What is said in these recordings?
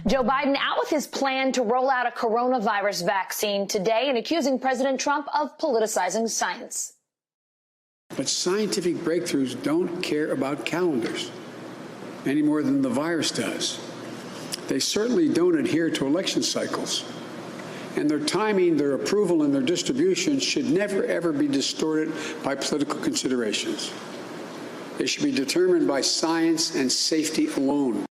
Joe Biden out with his plan to roll out a coronavirus vaccine today and accusing President Trump of politicizing science. But scientific breakthroughs don't care about calendars any more than the virus does. They certainly don't adhere to election cycles. And their timing, their approval, and their distribution should never, ever be distorted by political considerations. They should be determined by science and safety alone.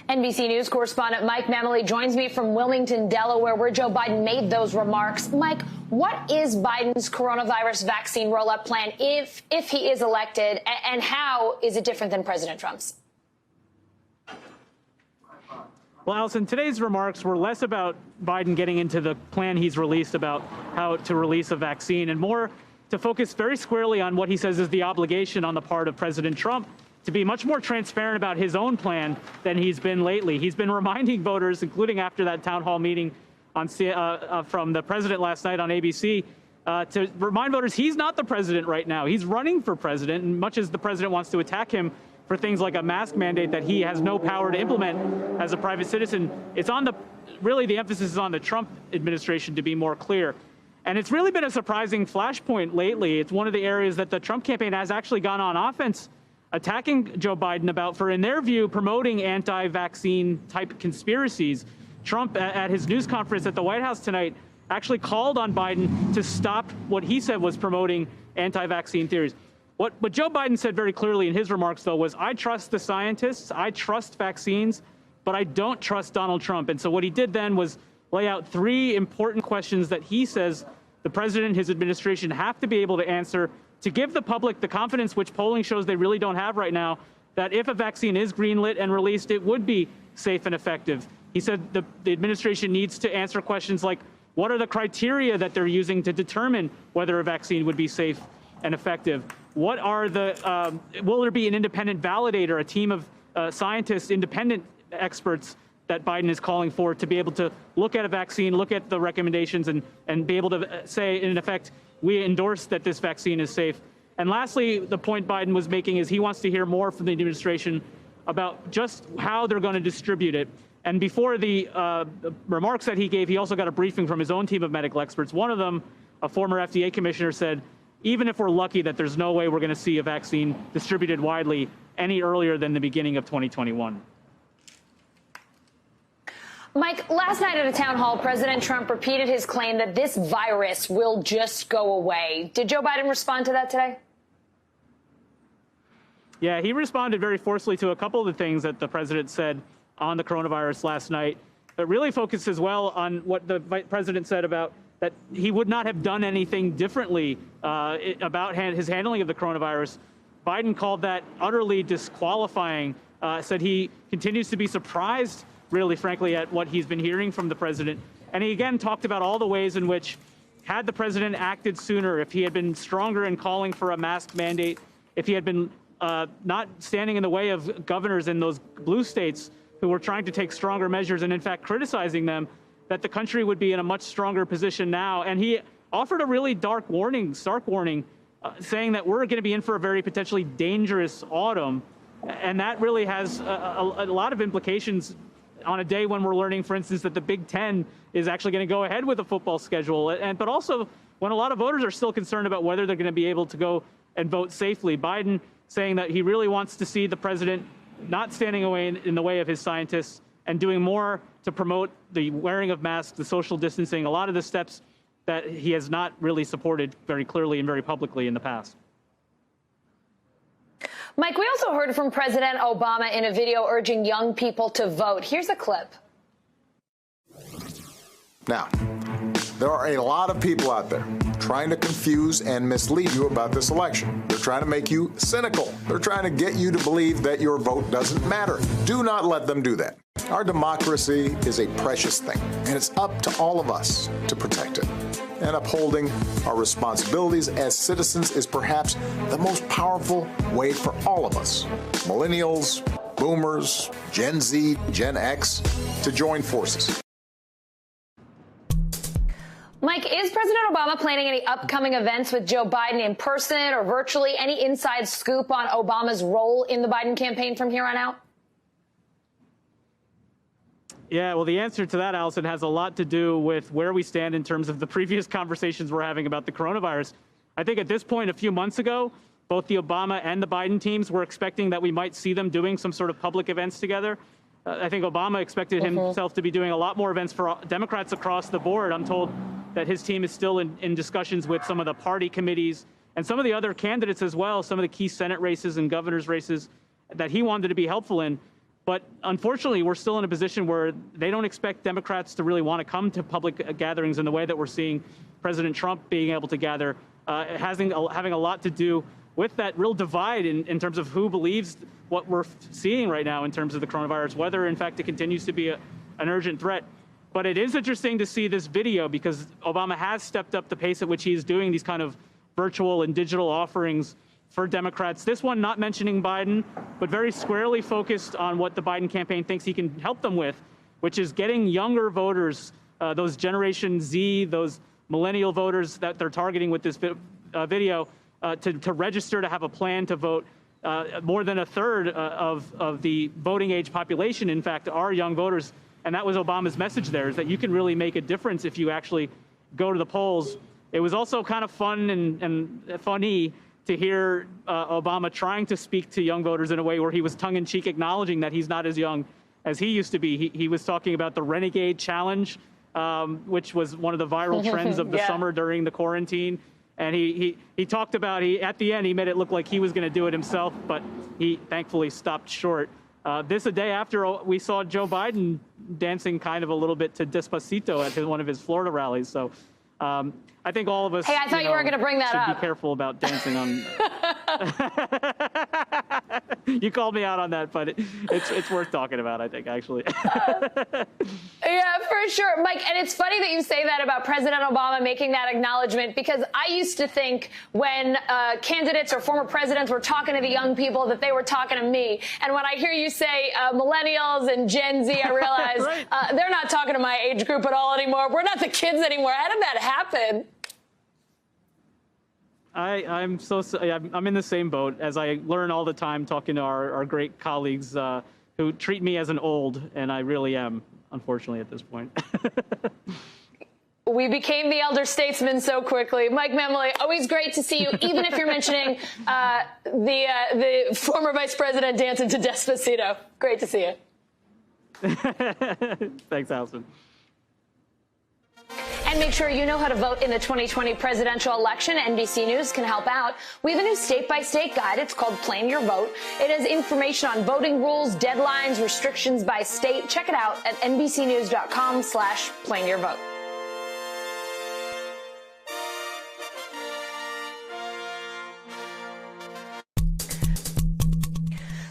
NBC News correspondent Mike Memoli joins me from Wilmington, Delaware, where Joe Biden made those remarks. Mike, what is Biden's coronavirus vaccine rollout plan if he is elected, and how is it different than President Trump's? Well, Allison, today's remarks were less about Biden getting into the plan he's released about how to release a vaccine and more to focus very squarely on what he says is the obligation on the part of President Trump to be much more transparent about his own plan than he's been lately. He's been reminding voters, including after that town hall meeting from the president last night on ABC, to remind voters he's not the president right now. He's running for president, and much as the president wants to attack him for things like a mask mandate that he has no power to implement as a private citizen, it's on really the emphasis is on the Trump administration to be more clear. And it's really been a surprising flashpoint lately. It's one of the areas that the Trump campaign has actually gone on offense, attacking Joe Biden about for, in their view, promoting anti-vaccine type conspiracies. Trump, at his news conference at the White House tonight, actually called on Biden to stop what he said was promoting anti-vaccine theories. What Joe Biden said very clearly in his remarks, though, was, I trust the scientists, I trust vaccines, but I don't trust Donald Trump. And so what he did then was lay out three important questions that he says the president and his administration have to be able to answer to give the public the confidence, which polling shows they really don't have right now, that if a vaccine is greenlit and released, it would be safe and effective. He said the administration needs to answer questions like, what are the criteria that they're using to determine whether a vaccine would be safe and effective? What are will there be an independent validator, a team of scientists, independent experts that Biden is calling for to be able to look at a vaccine, look at the recommendations, and be able to say, in effect, we endorse that this vaccine is safe. And lastly, the point Biden was making is he wants to hear more from the administration about just how they're going to distribute it. And before the remarks that he gave, he also got a briefing from his own team of medical experts. One of them, a former FDA commissioner, said, even if we're lucky, that there's no way we're going to see a vaccine distributed widely any earlier than the beginning of 2021. Mike, last night at a town hall, President Trump repeated his claim that this virus will just go away. Did Joe Biden respond to that today? Yeah, he responded very forcefully to a couple of the things that the president said on the coronavirus last night. It really focused as well on what the president said about that he would not have done anything differently about his handling of the coronavirus. Biden called that utterly disqualifying, said he continues to be surprised, really, frankly, at what he's been hearing from the president. And he again talked about all the ways in which, had the president acted sooner, if he had been stronger in calling for a mask mandate, if he had been not standing in the way of governors in those blue states who were trying to take stronger measures and, in fact, criticizing them, that the country would be in a much stronger position now. And he offered a really stark warning, saying that we're going to be in for a very potentially dangerous autumn. And that really has a lot of implications on a day when we're learning, for instance, that the Big Ten is actually going to go ahead with a football schedule. But also when a lot of voters are still concerned about whether they're going to be able to go and vote safely. Biden saying that he really wants to see the president not standing away in the way of his scientists and doing more to promote the wearing of masks, the social distancing, a lot of the steps that he has not really supported very clearly and very publicly in the past. Mike, we also heard from President Obama in a video urging young people to vote. Here's a clip. Now, there are a lot of people out there trying to confuse and mislead you about this election. They're trying to make you cynical. They're trying to get you to believe that your vote doesn't matter. Do not let them do that. Our democracy is a precious thing, and it's up to all of us to protect it. And upholding our responsibilities as citizens is perhaps the most powerful way for all of us, millennials, boomers, Gen Z, Gen X, to join forces. Mike, is President Obama planning any upcoming events with Joe Biden in person or virtually? Any inside scoop on Obama's role in the Biden campaign from here on out? Yeah, well, the answer to that, Allison, has a lot to do with where we stand in terms of the previous conversations we're having about the coronavirus. I think at this point, a few months ago, both the Obama and the Biden teams were expecting that we might see them doing some sort of public events together. I think Obama expected himself to be doing a lot more events for Democrats across the board. I'm told that his team is still in discussions with some of the party committees and some of the other candidates as well, some of the key Senate races and governor's races that he wanted to be helpful in. But unfortunately, we're still in a position where they don't expect Democrats to really want to come to public gatherings in the way that we're seeing President Trump being able to gather, having a lot to do with that real divide in terms of who believes what we're seeing right now in terms of the coronavirus, whether in fact it continues to be an urgent threat. But it is interesting to see this video because Obama has stepped up the pace at which he's doing these kind of virtual and digital offerings for Democrats. This one not mentioning Biden, but very squarely focused on what the Biden campaign thinks he can help them with, which is getting younger voters, those Generation Z, those millennial voters that they're targeting with this video, to register, to have a plan to vote. More than a third of the voting age population, in fact, are young voters. And that was Obama's message there, is that you can really make a difference if you actually go to the polls. It was also kind of fun and funny to hear Obama trying to speak to young voters in a way where he was tongue-in-cheek acknowledging that he's not as young as he used to be. He was talking about the Renegade Challenge, which was one of the viral trends of the summer during the quarantine. And he talked about, at the end, he made it look like he was going to do it himself, but he thankfully stopped short. This a day after we saw Joe Biden dancing kind of a little bit to Despacito at one of his Florida rallies. So I think all of us. Hey, I thought you were going to bring that up. Should be careful about dancing on. You called me out on that, but it's worth talking about, I think, actually. Yeah, for sure, Mike. And it's funny that you say that about President Obama making that acknowledgement, because I used to think when candidates or former presidents were talking to the young people that they were talking to me. And when I hear you say millennials and Gen Z, I realize right. They're not talking to my age group at all anymore. We're not the kids anymore. How did that happen? I'm in the same boat, as I learn all the time talking to our great colleagues who treat me as an old, and I really am, unfortunately, at this point. We became the elder statesman so quickly. Mike Memoli, always great to see you, even if you're mentioning the former vice president dancing to Despacito. Great to see you. Thanks, Allison. And make sure you know how to vote in the 2020 presidential election. NBC News can help out. We have a new state-by-state guide. It's called Plan Your Vote. It has information on voting rules, deadlines, restrictions by state. Check it out at nbcnews.com/planyourvote.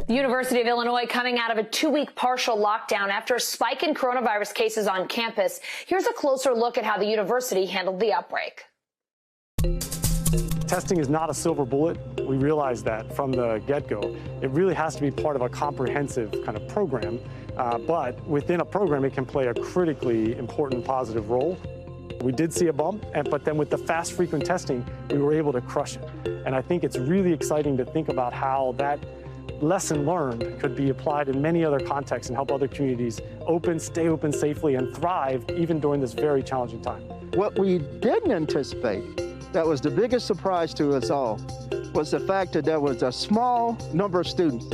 The University of Illinois coming out of a 2-week partial lockdown after a spike in coronavirus cases on campus. Here's a closer look at how the university handled the outbreak. Testing is not a silver bullet. We realize that from the get-go. It really has to be part of a comprehensive kind of program. But within a program, it can play a critically important positive role. We did see a bump, but then with the fast, frequent testing, we were able to crush it. And I think it's really exciting to think about how that lesson learned could be applied in many other contexts and help other communities stay open safely and thrive even during this very challenging time. What we didn't anticipate, that was the biggest surprise to us all, was the fact that there was a small number of students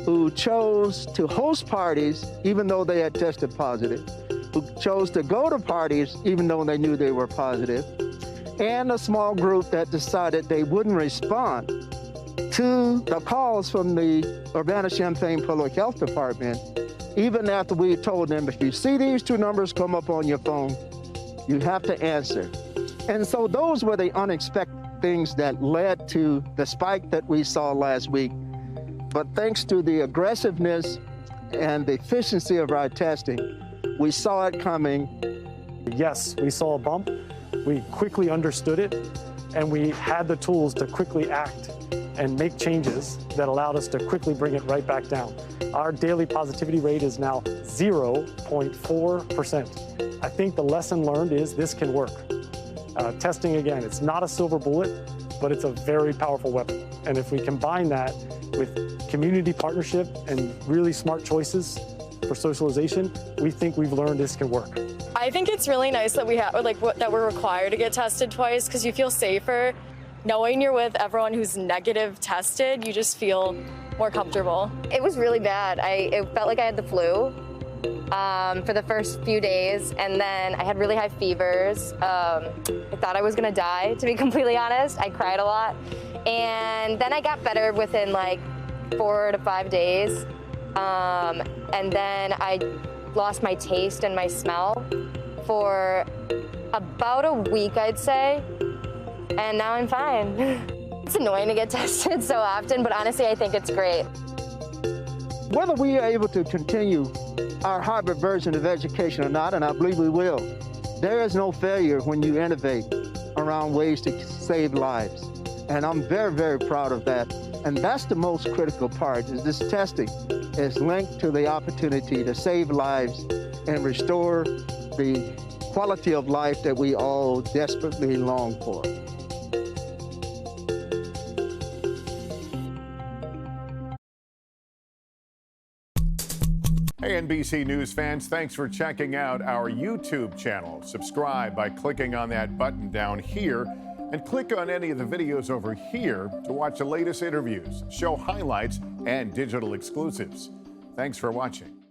who chose to host parties even though they had tested positive, who chose to go to parties even though they knew they were positive, and a small group that decided they wouldn't respond to the calls from the Urbana-Champaign Public Health Department, even after we told them, if you see these two numbers come up on your phone, you have to answer. And so those were the unexpected things that led to the spike that we saw last week. But thanks to the aggressiveness and the efficiency of our testing, we saw it coming. Yes, we saw a bump. We quickly understood it, and we had the tools to quickly act and make changes that allowed us to quickly bring it right back down. Our daily positivity rate is now 0.4%. I think the lesson learned is this can work. Testing, again, it's not a silver bullet, but it's a very powerful weapon. And if we combine that with community partnership and really smart choices, for socialization, we think we've learned this can work. I think it's really nice that that we're required to get tested twice, because you feel safer knowing you're with everyone who's negative tested. You just feel more comfortable. It was really bad. It felt like I had the flu for the first few days, and then I had really high fevers. I thought I was gonna die, to be completely honest. I cried a lot, and then I got better within like 4 to 5 days, and then I lost my taste and my smell for about a week, I'd say, and now I'm fine. It's annoying to get tested so often, but honestly, I think it's great. Whether we are able to continue our hybrid version of education or not, and I believe we will, there is no failure when you innovate around ways to save lives. And I'm very, very proud of that. And that's the most critical part, is this testing is linked to the opportunity to save lives and restore the quality of life that we all desperately long for. Hey, NBC News fans, thanks for checking out our YouTube channel. Subscribe by clicking on that button down here, and click on any of the videos over here to watch the latest interviews, show highlights, and digital exclusives. Thanks for watching.